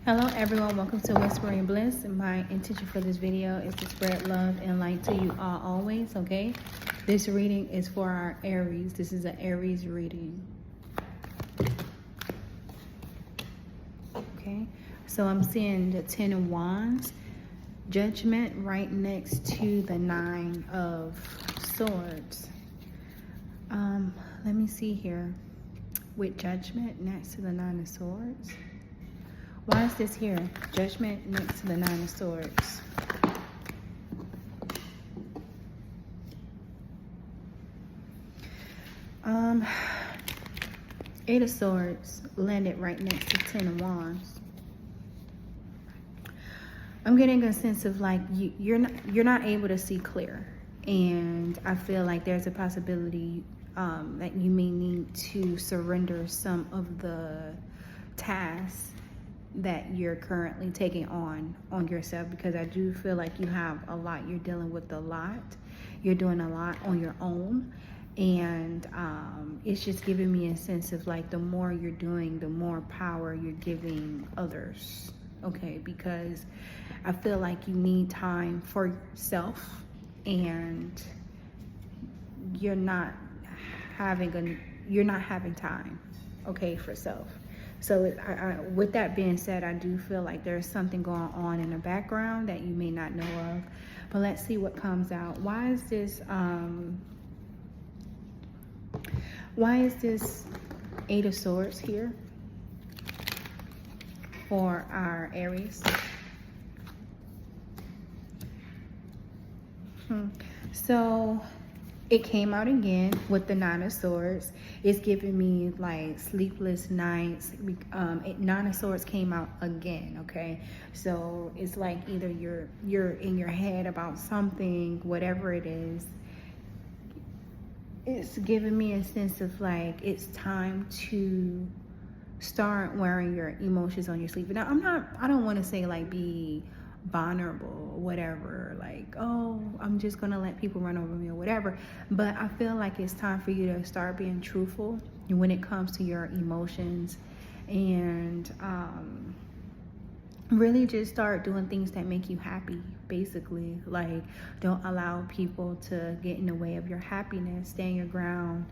Hello everyone, welcome to Whispering Bliss. My intention for this video is to spread love and light to you all always, okay? This reading is for our Aries. This is an Aries reading. Okay, so I'm seeing the 10 of Wands, Judgment right next to the 9 of Swords. Let me see here. With Judgment next to the 9 of Swords. Why is this here? Judgment next to the 9 of Swords. Eight of Swords landed right next to 10 of Wands. I'm getting a sense of like you're not able to see clear, and I feel like there's a possibility that you may need to surrender some of the tasks that you're currently taking on yourself, because I do feel like you have a lot. You're dealing with a lot. You're doing a lot on your own, and it's just giving me a sense of like the more you're doing, the more power you're giving others. Okay, because I feel like you need time for yourself, and you're not having time, okay, for self. So with that being said, I do feel like there's something going on in the background that you may not know of. But let's see what comes out. Why is this Eight of Swords here for our Aries? So it came out again with the 9 of Swords. It's giving me like sleepless nights. 9 of Swords came out again, okay? So it's like either you're in your head about something, whatever it is. It's giving me a sense of like it's time to start wearing your emotions on your sleeve. Now I don't want to say like be vulnerable or whatever, like, oh, I'm just gonna let people run over me or whatever, but I feel like it's time for you to start being truthful when it comes to your emotions, and really just start doing things that make you happy. Basically, like, don't allow people to get in the way of your happiness. Stand your ground.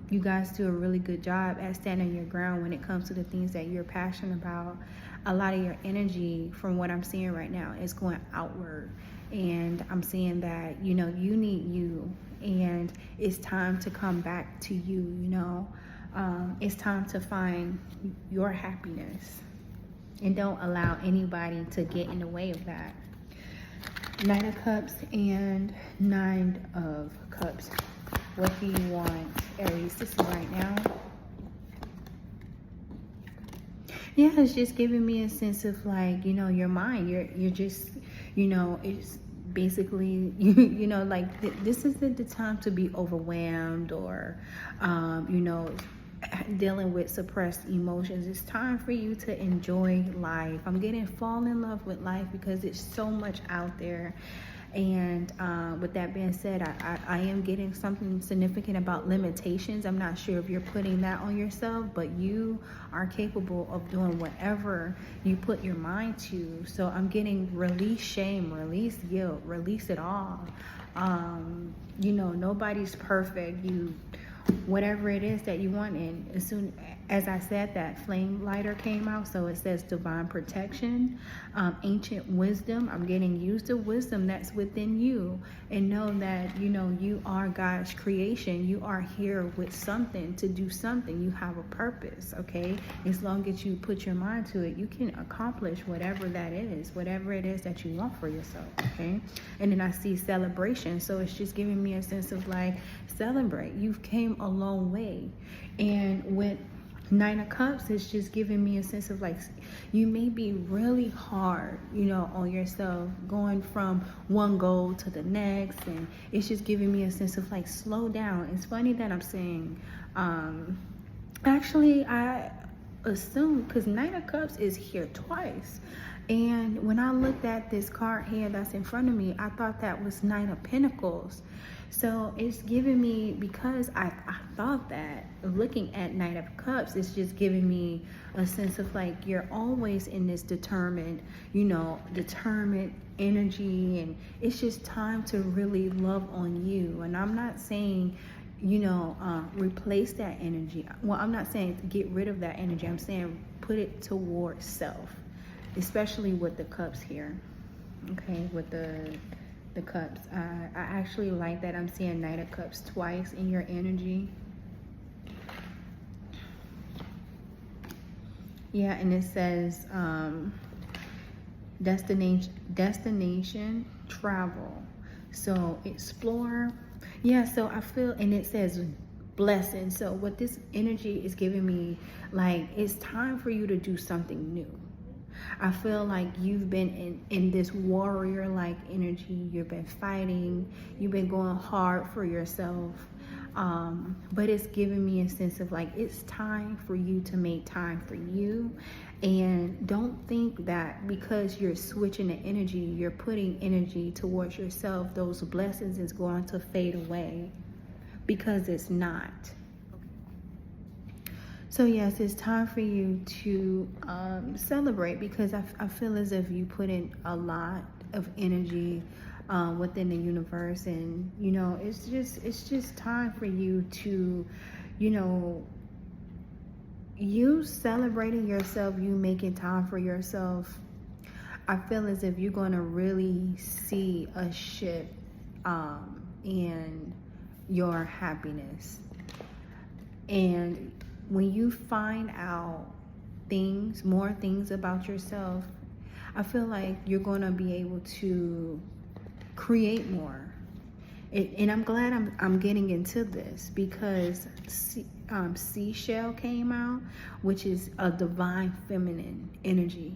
You guys do a really good job at standing your ground when it comes to the things that you're passionate about. A lot of your energy, from what I'm seeing right now, is going outward, and I'm seeing that you need you, and it's time to come back to you. It's time to find your happiness, and don't allow anybody to get in the way of that. 9 of Cups and 9 of Cups. What do you want, Aries, to see right now? Yeah, it's just giving me a sense of like, your mind. You're just, it's basically, like this isn't the time to be overwhelmed or, dealing with suppressed emotions. It's time for you to enjoy life. I'm getting fall in love with life because it's so much out there. And with that being said, I am getting something significant about limitations. I'm not sure if you're putting that on yourself, but you are capable of doing whatever you put your mind to. So I'm getting release shame, release guilt, release it all. Nobody's perfect. Whatever it is that you want, and as soon as I said, that flame lighter came out, so it says divine protection, ancient wisdom. I'm getting used to wisdom that's within you, and know that you are God's creation. You are here with something to do something. You have a purpose, okay? As long as you put your mind to it, you can accomplish whatever that is, whatever it is that you want for yourself, okay? And then I see celebration, so it's just giving me a sense of like, celebrate. You've came a long way. And with 9 of Cups, it's just giving me a sense of like, you may be really hard, on yourself, going from one goal to the next, and it's just giving me a sense of like, slow down. It's funny that I'm saying, actually, assume, because Knight of Cups is here twice. And when I looked at this card here that's in front of me, I thought that was Knight of Pentacles. So it's giving me, because I thought that, looking at Knight of Cups, it's just giving me a sense of like, you're always in this determined energy, and it's just time to really love on you. And I'm not saying, replace that energy. Well, I'm not saying get rid of that energy. I'm saying put it towards self, especially with the cups here. Okay, with the cups. I actually like that I'm seeing Knight of Cups twice in your energy. Yeah, and it says destination travel. So explore. Yeah, so I feel, and it says blessing. So what this energy is giving me, like, it's time for you to do something new. I feel like you've been in this warrior-like energy. You've been fighting. You've been going hard for yourself. But it's giving me a sense of like, it's time for you to make time for you. And don't think that because you're switching the energy, you're putting energy towards yourself, those blessings is going to fade away, because it's not. So yes, it's time for you to celebrate, because I feel as if you put in a lot of energy within the universe, and it's just time for you to, you celebrating yourself, you making time for yourself. I feel as if you're going to really see a shift in your happiness. And when you find out more things about yourself, I feel like you're going to be able to create more. And I'm glad I'm getting into this, because seashell came out, which is a divine feminine energy.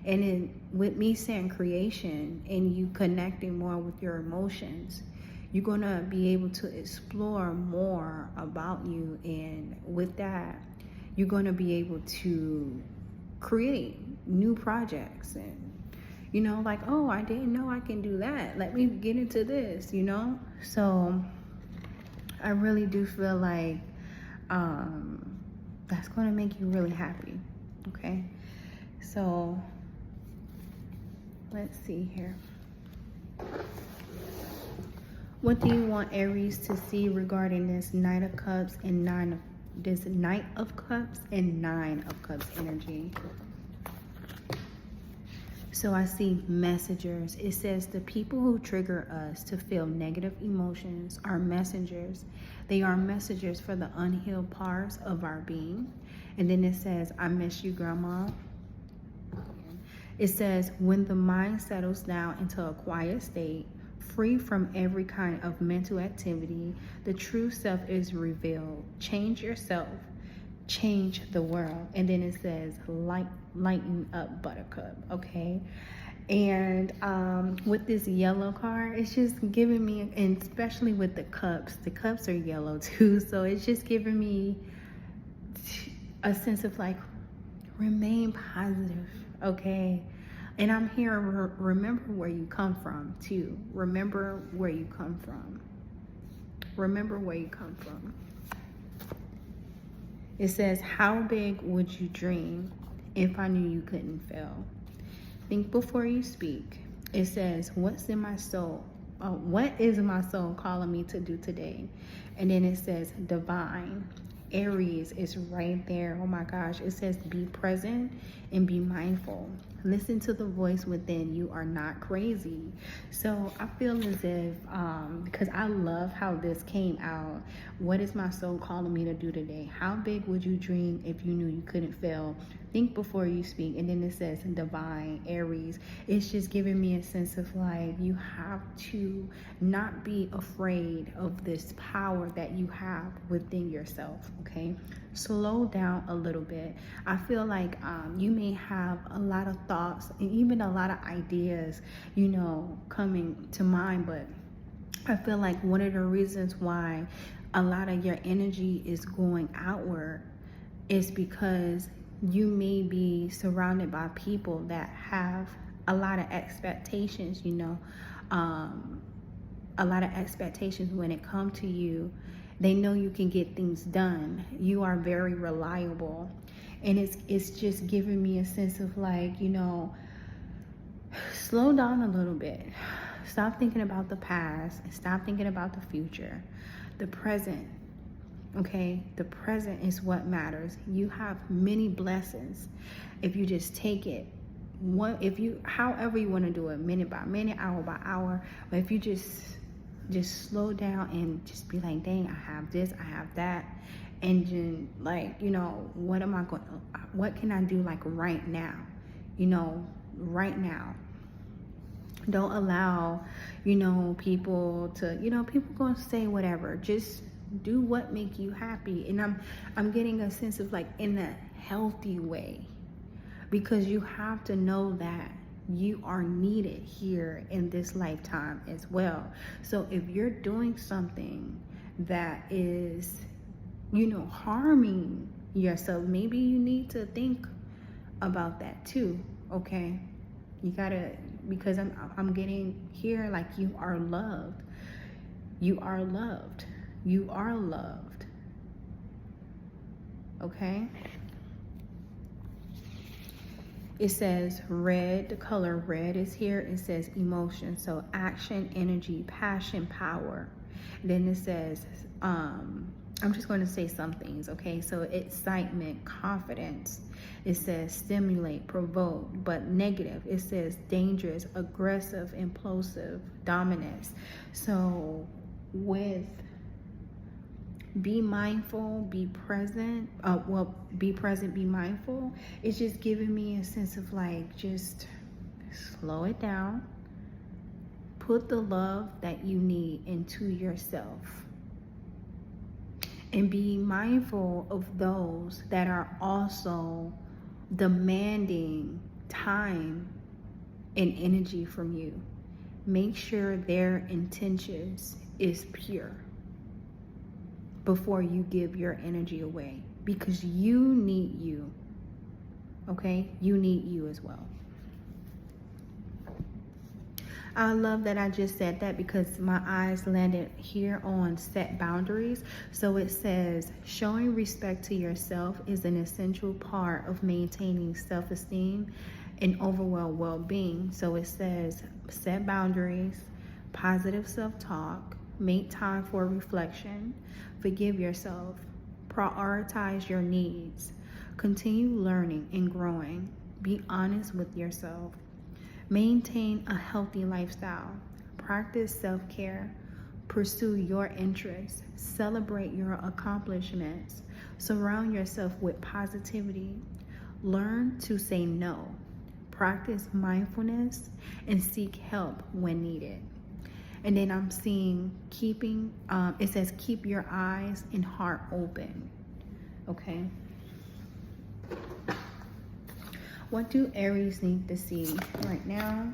And then with me saying creation and you connecting more with your emotions, you're going to be able to explore more about you. And with that, you're going to be able to create new projects. And, like, oh, I didn't know I can do that. Let me get into this, So I really do feel like that's going to make you really happy. Okay. So let's see here. What do you want Aries to see regarding this Knight of Cups and Nine of Cups energy? So I see messengers. It says the people who trigger us to feel negative emotions are messengers. They are messengers for the unhealed parts of our being. And then it says, I miss you, Grandma. It says, when the mind settles down into a quiet state, free from every kind of mental activity, the true self is revealed. Change yourself, change the world. And then it says, lighten up, Buttercup. Okay. And with this yellow card, it's just giving me, and especially with the cups are yellow too. So it's just giving me a sense of like, remain positive. Okay. And I'm here, remember where you come from too. Remember where you come from. Remember where you come from. It says, how big would you dream if I knew you couldn't fail? Think before you speak. It says, what is my soul calling me to do today? And then it says, divine. Aries is right there. Oh my gosh. It says, be present and be mindful. Listen to the voice within. You are not crazy. So I feel as if, because I love how this came out. What is my soul calling me to do today? How big would you dream if you knew you couldn't fail? Think before you speak. And then it says divine, Aries. It's just giving me a sense of like, you have to not be afraid of this power that you have within yourself. Okay. Slow down a little bit. I feel like you may have a lot of thoughts and even a lot of ideas, coming to mind, but I feel like one of the reasons why a lot of your energy is going outward is because you may be surrounded by people that have a lot of expectations, a lot of expectations when it comes to you. They know you can get things done. You are very reliable. And it's just giving me a sense of like, slow down a little bit. Stop thinking about the past and stop thinking about the future. The present, okay? The present is what matters. You have many blessings if you just take it. However you want to do it, minute by minute, hour by hour. But if you just slow down and just be like, dang, I have this, I have that, and then like, what can I do like right now? Right now. Don't allow, people to, people gonna say whatever. Just do what make you happy. And I'm getting a sense of like in a healthy way, because you have to know that you are needed here in this lifetime as well. So if you're doing something that is, harming yourself, maybe you need to think about that too, okay? You gotta, because I'm getting here like you are loved. You are loved. You are loved. Okay? It says red, the color red is here. It says emotion. So action, energy, passion, power. Then it says, I'm just going to say some things, okay? So excitement, confidence. It says stimulate, provoke, but negative. It says dangerous, aggressive, implosive, dominance. So with be mindful, be present, be present, be mindful. It's just giving me a sense of like, just slow it down. Put the love that you need into yourself. And be mindful of those that are also demanding time and energy from you. Make sure their intentions is pure before you give your energy away, because you need you, okay? You need you as well. I love that I just said that, because my eyes landed here on set boundaries. So it says showing respect to yourself is an essential part of maintaining self-esteem and overall well-being. So it says set boundaries, positive self-talk, make time for reflection, forgive yourself, prioritize your needs, continue learning and growing, be honest with yourself, maintain a healthy lifestyle, practice self-care, pursue your interests, celebrate your accomplishments, surround yourself with positivity, learn to say no, practice mindfulness, and seek help when needed. And then I'm seeing it says keep your eyes and heart open, okay? What do Aries need to see right now?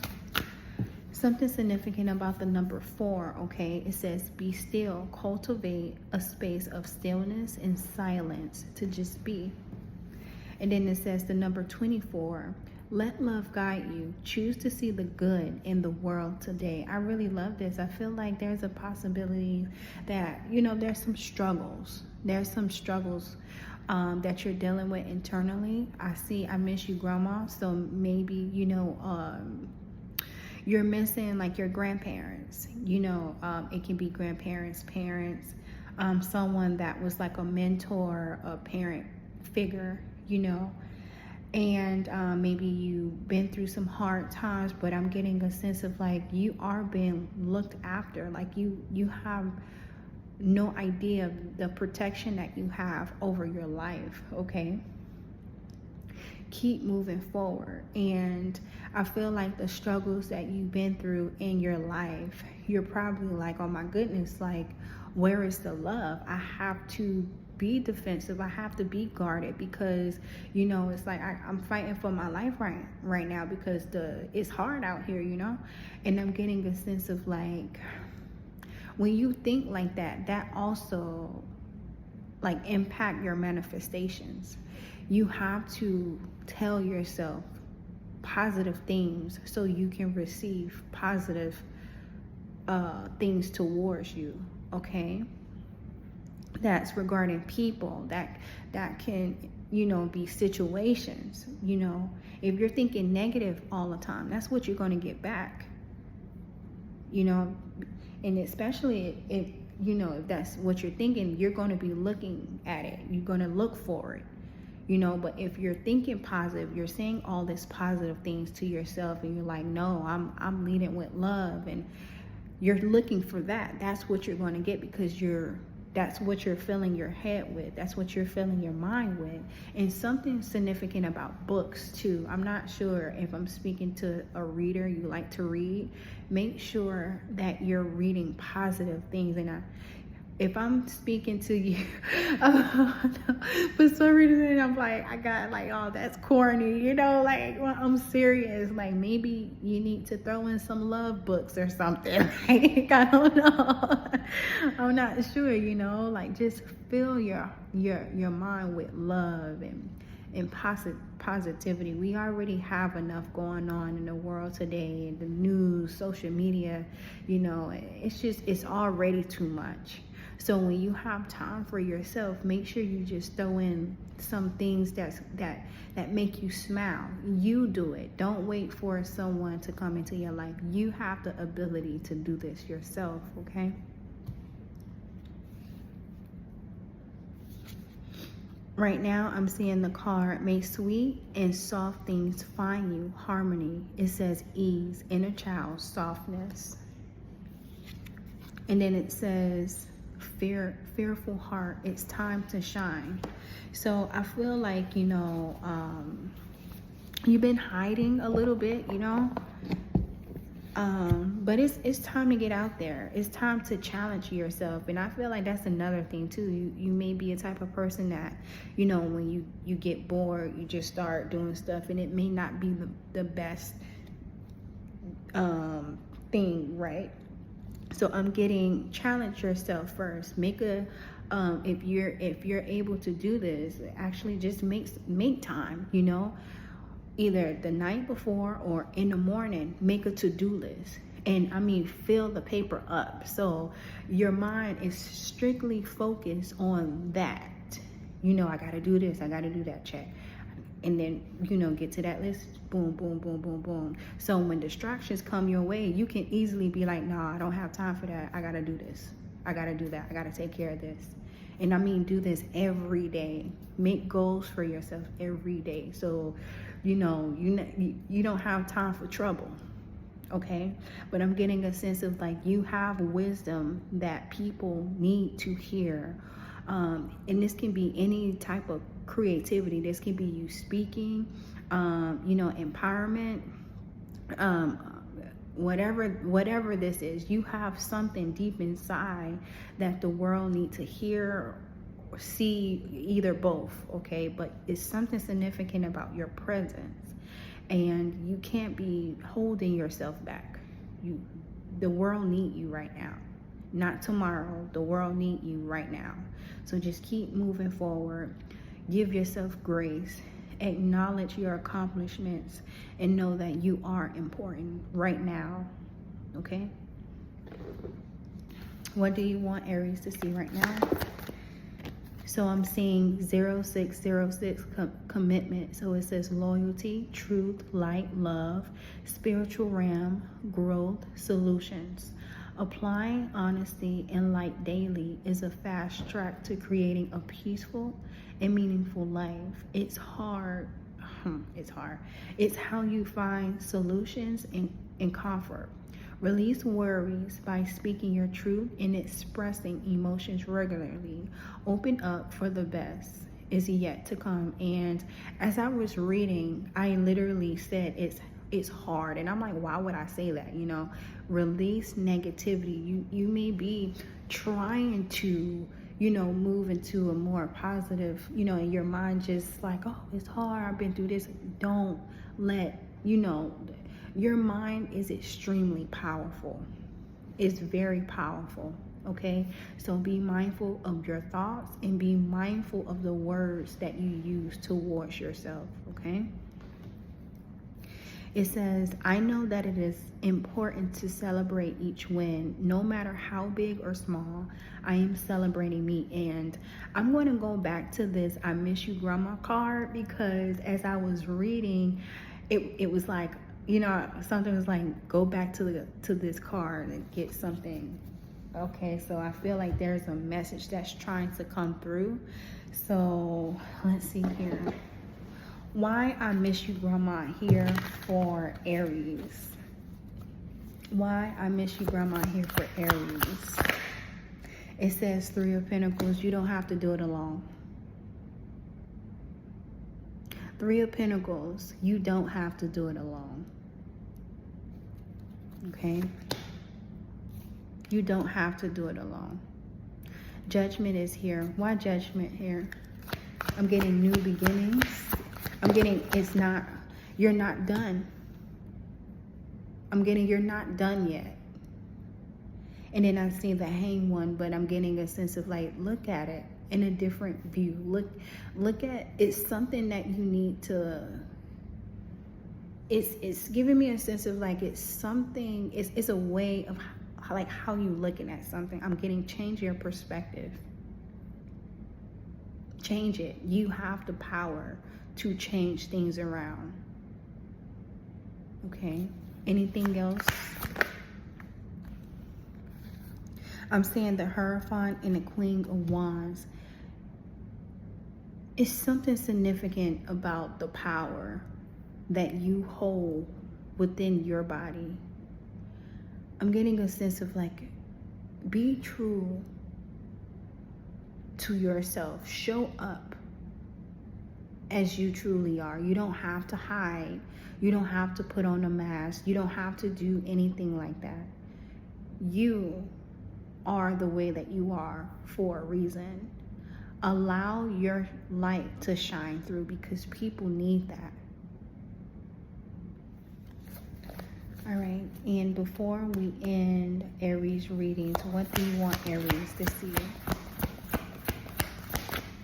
Something significant about the number 4, okay? It says be still, cultivate a space of stillness and silence to just be. And then it says the number 24, let love guide you. Choose to see the good in the world today. I really love this. I feel like there's a possibility that, there's some struggles. There's some struggles that you're dealing with internally. I miss you, grandma. So maybe, you're missing like your grandparents. It can be grandparents, parents, someone that was like a mentor, a parent figure, and maybe you've been through some hard times, but I'm getting a sense of like you are being looked after. Like you have no idea the protection that you have over your life, okay? Keep moving forward. And I feel like the struggles that you've been through in your life, you're probably like, oh my goodness, like where is the love? I have to be defensive. I have to be guarded, because it's like I'm fighting for my life right now, because it's hard out here, and I'm getting a sense of like, when you think like that, that also like impact your manifestations. You have to tell yourself positive things so you can receive positive things towards you, okay? That's regarding people, that can, be situations. If you're thinking negative all the time, that's what you're going to get back, and especially if that's what you're thinking, you're going to be looking at it, you're going to look for it. But if you're thinking positive, you're saying all these positive things to yourself, and you're like, no, I'm leading with love, and you're looking for that. That's what you're going to get, because that's what you're filling your head with. That's what you're filling your mind with. And something significant about books too. I'm not sure if I'm speaking to a reader, you like to read. Make sure that you're reading positive things. And if I'm speaking to you, for some reason I'm like, I got like, oh, that's corny, like, well, I'm serious. Like, maybe you need to throw in some love books or something. Like, I don't know. I'm not sure, like, just fill your mind with love and positivity. We already have enough going on in the world today, the news, social media, it's already too much. So when you have time for yourself, make sure you just throw in some things that make you smile. You do it. Don't wait for someone to come into your life. You have the ability to do this yourself, okay? Right now, I'm seeing the card, may sweet and soft things find you, harmony. It says ease, inner child, softness. And then it says fearful heart, it's time to shine. So I feel like, you've been hiding a little bit, but it's time to get out there. It's time to challenge yourself. And I feel like that's another thing too. You may be a type of person that, when you get bored, you just start doing stuff, and it may not be the best thing, right? So I'm getting, challenge yourself first. Make a if you're able to do this, actually just make time, either the night before or in the morning. Make a to-do list, and fill the paper up so your mind is strictly focused on that. I gotta do this, I gotta do that, check. And then, get to that list, boom, boom, boom, boom, boom. So when distractions come your way, you can easily be like, nah, I don't have time for that. I got to do this. I got to do that. I got to take care of this. And do this every day. Make goals for yourself every day. So, you don't have time for trouble. Okay? But I'm getting a sense of like, you have wisdom that people need to hear. And this can be any type of creativity. This can be you speaking, empowerment, whatever this is. You have something deep inside that the world needs to hear or see, either both, okay? But it's something significant about your presence, and you can't be holding yourself back. The world needs you right now. Not tomorrow. The world needs you right now. So just keep moving forward. Give yourself grace. Acknowledge your accomplishments and know that you are important right now. Okay? What do you want Aries to see right now? So I'm seeing 0606 commitment. So it says loyalty, truth, light, love, spiritual realm, growth, solutions. Applying honesty and light daily is a fast track to creating a peaceful and meaningful life. It's hard. It's how you find solutions and comfort. Release worries by speaking your truth and expressing emotions regularly. Open up for the best is yet to come. And as I was reading, I literally said it's hard, and I'm like, why would I say that? Release negativity. You may be trying to move into a more positive, and your mind just like, oh, it's hard, I've been through this. Don't let your mind is extremely powerful. It's very powerful. okay? So be mindful of your thoughts and be mindful of the words that you use towards yourself, okay? It says, I know that it is important to celebrate each win, no matter how big or small. I am celebrating me. And I'm going to go back to this I miss you grandma card, because as I was reading, it was like, you know, something was like, go back to this card and get something. Okay, so I feel like there's a message that's trying to come through. So let's see here. Why I miss you grandma here for Aries. Why I miss you grandma here for Aries. It says 3 of Pentacles. You don't have to do it alone. 3 of Pentacles. You don't have to do it alone. Okay? You don't have to do it alone. Judgment is here. Why Judgment here? I'm getting new beginnings. I'm getting, you're not done. I'm getting, you're not done yet. And then I see the Hang one, but I'm getting a sense of like, look at it in a different view. Look at, it's something that you need to, it's giving me a sense of like, it's something, it's a way of like how you looking at something. I'm getting, change your perspective. Change it. You have the power to change things around. Okay, anything else? I'm seeing the Hierophant and the Queen of Wands. It's something significant about the power that you hold within your body. I'm getting a sense of like, be true to yourself. Show up as you truly are. You don't have to hide. You don't have to put on a mask. You don't have to do anything like that. You are the way that you are for a reason. Allow your light to shine through, because people need that. All right, and before we end Aries readings, what do you want Aries to see?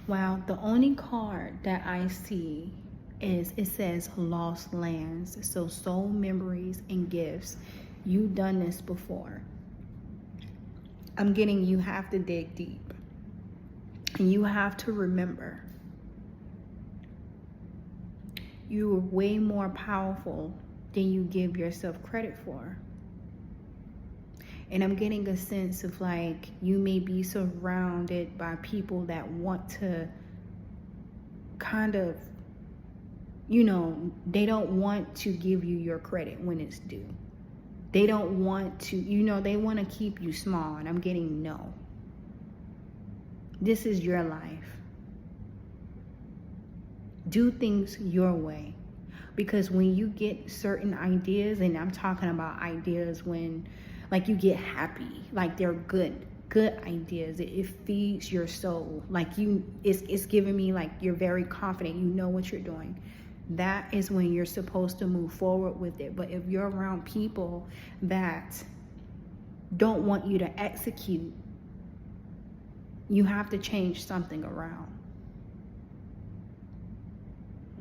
Wow, the only card that I see is, it says lost lands. So soul memories and gifts. You've done this before. I'm getting, you have to dig deep. And you have to remember, you are way more powerful than you give yourself credit for. And I'm getting a sense of like, you may be surrounded by people that want to kind of, you know, they don't want to give you your credit when it's due. They don't want to, you know, they want to keep you small. And I'm getting no. This is your life. Do things your way. Because when you get certain ideas, and I'm talking about ideas when, like, you get happy, like they're good ideas. It feeds your soul. Like it's giving me like, you're very confident, you know what you're doing. That is when you're supposed to move forward with it. But if you're around people that don't want you to execute, you have to change something around.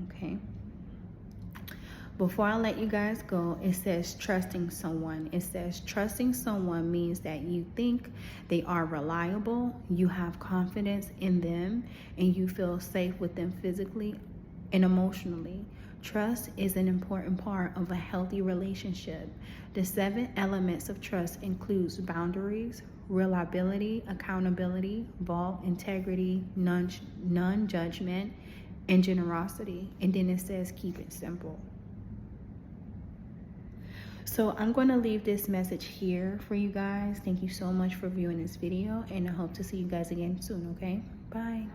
Okay. Before I let you guys go, it says trusting someone. It says trusting someone means that you think they are reliable, you have confidence in them, and you feel safe with them physically and emotionally. Trust is an important part of a healthy relationship. The 7 elements of trust includes boundaries, reliability, accountability, vault, integrity, non-judgment, and generosity. And then it says keep it simple. So I'm going to leave this message here for you guys. Thank you so much for viewing this video, and I hope to see you guys again soon, okay? Bye.